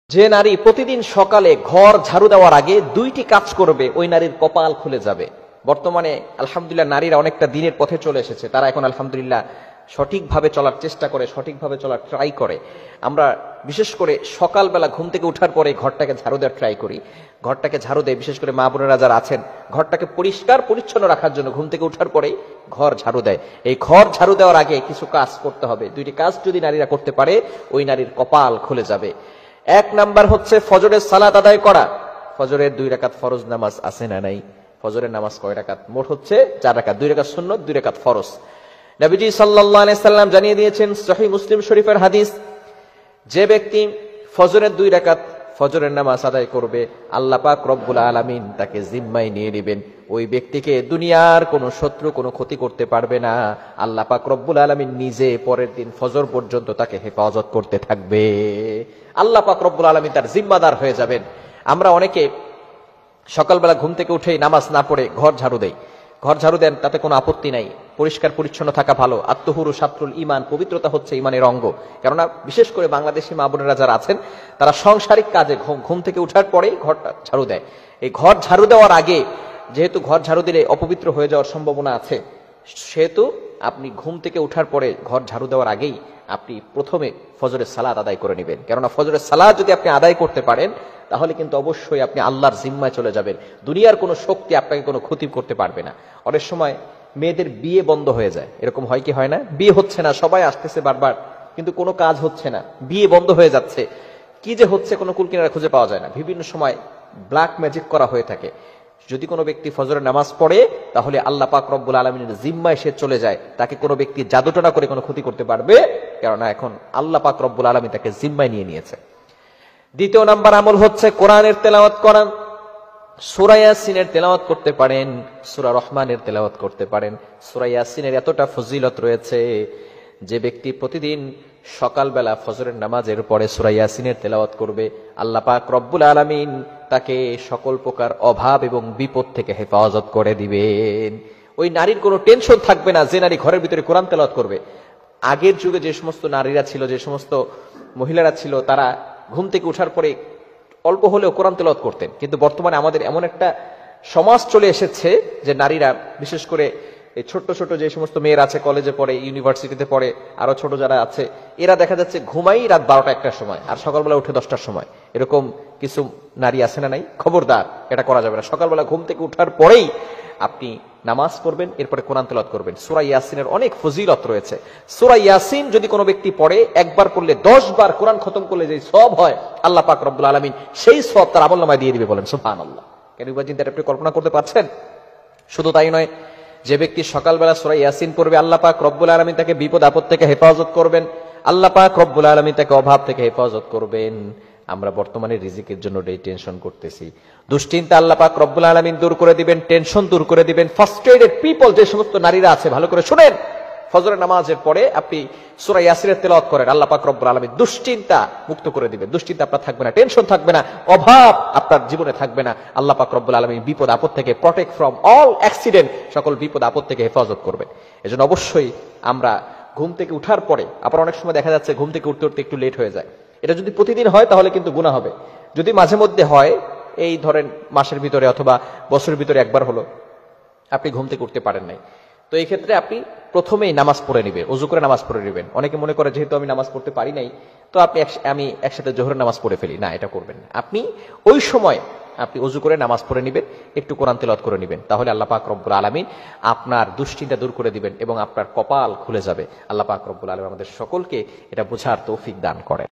যে নারী প্রতিদিন সকালে ঘর ঝাড়ু দেওয়ার আগে দুইটি কাজ করবে ওই নারীর কপাল খুলে যাবে। বর্তমানে আলহামদুলিল্লাহ নারীরা অনেকটা দিনের পথে চলে এসেছে, তারা এখন আলহামদুলিল্লাহ সঠিকভাবে চলার চেষ্টা করে, সঠিকভাবে চলার ট্রাই করে। আমরা বিশেষ করে সকালবেলা ঘুম থেকে ওঠার পরে ঘরটাকে ঝাড়ু দেওয়ার ট্রাই করি, ঘরটাকে ঝাড়ু দেয়। বিশেষ করে মা বোনেরা যারা আছেন ঘরটাকে পরিষ্কার পরিচ্ছন্ন রাখার জন্য ঘুম থেকে ওঠার পরে ঘর ঝাড়ু দেয়। এই ঘর ঝাড়ু দেওয়ার আগে কিছু কাজ করতে হবে। দুইটি কাজ যদি নারীরা করতে পারে ওই নারীর কপাল খুলে যাবে। এক নাম্বার হচ্ছে ফজরের সালাত আদায় করা। ফজরের 2 রাকাত ফরজ নামাজ আছে না নাই? ফজরের নামাজ কয় রাকাত? মোট হচ্ছে 4 রাকাত, 2 রাকাত সুন্নত, 2 রাকাত ফরজ। নবীজি সাল্লাল্লাহু আলাইহি সাল্লাম জানিয়ে দিয়েছেন, সহিহ মুসলিম শরীফের হাদিস, যে ব্যক্তি ফজরের 2 রাকাত ফজরের নামাজ আদায় করবে, আল্লাহ পাক রব্বুল আলামিন তাকে জিম্মায় নিয়ে নেবেন। ওই ব্যক্তিকে দুনিয়ার কোনো শত্রু কোনো ক্ষতি করতে পারবে না। আল্লাহ পাক রব্বুল আলামিন নিজে পরের দিন ফজর পর্যন্ত তাকে হেফাজত করতে থাকবে। আল্লাহ পাক রব্বুল আলামিন তার জিম্মাদার হয়ে যাবেন। আমরা অনেকে সকালবেলা ঘুম থেকে উঠেই নামাজ না পড়ে ঘর ঝাড়ু দেই। ঘর ঝাড়ু দেন, তাতে কোনো আপত্তি নাই, পরিষ্কার পরিচ্ছন্ন থাকা ভালো। আত্মহুরু শাত্রুল ইমান, পবিত্রতা হচ্ছে ইমানের অঙ্গ। কেননা বিশেষ করে বাংলাদেশি মা বোনেরা যারা আছেন তারা সাংসারিক কাজে ঘুম থেকে উঠার পরেই ঘরটা ঝাড়ু দেয়। এই ঘর ঝাড়ু দেওয়ার আগে, যেহেতু ঘর ঝাড়ু দিলে অপবিত্র হয়ে যাওয়ার সম্ভাবনা আছে, সেহেতু আপনি ঘুম থেকে উঠার পরে ঘর ঝাড়ু দেওয়ার আগেই আপনি প্রথমে ফজরের সালাত আদায় করে নেবেন। কেননা ফজরের সালাত যদি আপনি আদায় করতে পারেন তাহলে কিন্তু অবশ্যই আপনি আল্লাহর জিম্মায় চলে যাবেন। দুনিয়ার কোনো শক্তি আপনাকে কোনো ক্ষতি করতে পারবে না। অনেক সময় মেয়েদের বিয়ে বন্ধ হয়ে যায়, এরকম হয় কি হয় না? বিয়ে হচ্ছে না, সবাই আসতেছে বারবার, কিন্তু কোনো কাজ হচ্ছে না, বিয়ে বন্ধ হয়ে যাচ্ছে। কি যে হচ্ছে কোনো কুল কিনারা খুঁজে পাওয়া যায় না। বিভিন্ন সময় ব্ল্যাক ম্যাজিক করা হয়ে থাকে। যদি কোনো ব্যক্তি ফজরের নামাজ পড়ে তাহলে আল্লাহ পাক রব্বুল আলামিনের জিম্মায় সে চলে যায়। তাকে কোনো ব্যক্তি জাদুটনা করে কোনো ক্ষতি করতে পারবে, কেননা এখন আল্লাহ পাক রব্বুল আলামিন তাকে জিম্মায় নিয়ে নিয়েছে। দ্বিতীয় নাম্বার আমল হচ্ছে কোরআনের তেলাওয়াত করা। সূরা ইয়াসিনের তেলাওয়াত করতে পারেন, সূরা রহমানের তেলাওয়াত করতে পারেন। সূরা ইয়াসিনের এতটা ফজিলত রয়েছে, যে ব্যক্তি প্রতিদিন সকালবেলা ফজরের নামাজের পরে সূরা ইয়াসিনের তেলাওয়াত করবে, আল্লাহ পাক রব্বুল আলামিন তাকে সকল প্রকার অভাব এবং বিপদ থেকে হেফাজত করে দিবেন। ওই নারীর কোনো টেনশন থাকবে না যে নারী ঘরের ভিতরে কোরআন তেলাওয়াত করবে। আগের যুগে যে সমস্ত নারীরা ছিল, যে সমস্ত মহিলারা ছিল, তারা ঘুম থেকে ওঠার পরে অল্প হলেও কোরআন তেলাওয়াত করতেন। কিন্তু বর্তমানে আমাদের এমন একটা সমাজ চলে এসেছে যে নারীরা, বিশেষ করে এই ছোট্ট ছোট যে সমস্ত মেয়েরা আছে, কলেজে পড়ে, ইউনিভার্সিটিতে পড়ে, আরো ছোট যারা আছে, এরা দেখা যাচ্ছে ঘুমাই রাত 12টা-1টার সময় আর সকালবেলা উঠে 10টার সময়। এরকম কিছু নারী আছে না নাই? খবরদার, এটা করা যাবে না। সকালবেলা ঘুম থেকে উঠার পরেই আপনি নামাজ পড়বেন, এরপরে কোরআন তেলাওয়াত করবেন। সূরা ইয়াসিনের অনেক ফজিলত রয়েছে। সূরা ইয়াসিন যদি কোনো ব্যক্তি পড়ে, একবার পড়লে 10 বার কোরআন খতম করলে যে সওয়াব হয়, আল্লাহ পাক রব্বুল আলামিন সেই সওয়াব তার আমলনামায় দিয়ে দিবে। বলেন সুবহানাল্লাহ। কেন চিন্তা আপনি কল্পনা করতে পারছেন? শুধু তাই নয়, যে ব্যক্তি সকালবেলা সূরা ইয়াসিন পড়বে, আল্লাহ পাক রব্বুল আলামিন তাকে বিপদ আপদ থেকে হেফাজত করবেন, আল্লাহ পাক রব্বুল আলামিন তাকে অভাব থেকে হেফাজত করবেন। আমরা বর্তমানে রিজিকের জন্য টেনশন করতেছি, দুশ্চিন্তা আল্লাহ পাক রব্বুল আলামিন দূর করে দিবেন, টেনশন দূর করে দিবেন। ফার্স্ট্রেটেড পিপল যে সমস্ত নারীরা আছে, ভালো করে শুনেন, ফজরের নামাজের পরে আপনি সূরা ইয়াসিনের তেলাওয়াত করেন, আল্লাহ পাক রব্বুল আলামিন দুশ্চিন্তা মুক্ত করে দিবেন। দুশ্চিন্তা আপনার থাকবে না, টেনশন থাকবে না, অভাব আপনার জীবনে থাকবে না। আল্লাহ পাক রব্বুল আলামিন বিপদ আপদ থেকে, প্রটেক্ট ফ্রম অল অ্যাক্সিডেন্ট, সকল বিপদ আপদ থেকে হেফাজত করবে। এজন্য অবশ্যই আমরা ঘুম থেকে উঠার পরে, আবার অনেক সময় দেখা যাচ্ছে ঘুম থেকে উঠতে উঠতে একটু লেট হয়ে যায়, এটা যদি প্রতিদিন হয় তাহলে কিন্তু গুনাহ হবে। যদি মাঝে মধ্যে হয়, এই ধরেন মাসের ভিতরে অথবা বছরের ভিতরে একবার হলো আপনি ঘুম থেকে উঠতে পারেন নাই, তো এই ক্ষেত্রে আপনি প্রথমেই নামাজ পড়ে নেবেন, ওযু করে নামাজ পড়ে নেবেন। অনেকে মনে করে যেহেতু আমি নামাজ পড়তে পারি নাই, তো আমি একসাথে জোহরের নামাজ পড়ে ফেলি। না, এটা করবেন না। আপনি ওই সময় আপনি ওযু করে নামাজ পড়ে নেবেন, একটু কোরআন তেলাওয়াত করে নেবেন, তাহলে আল্লাহ পাক রব্বুল আলামিন আপনার দুশ্চিন্তা দূর করে দিবেন এবং আপনার কপাল খুলে যাবে। আল্লাহ পাক রব্বুল আলামিন আমাদের সকলকে এটা বোঝার তৌফিক দান করেন।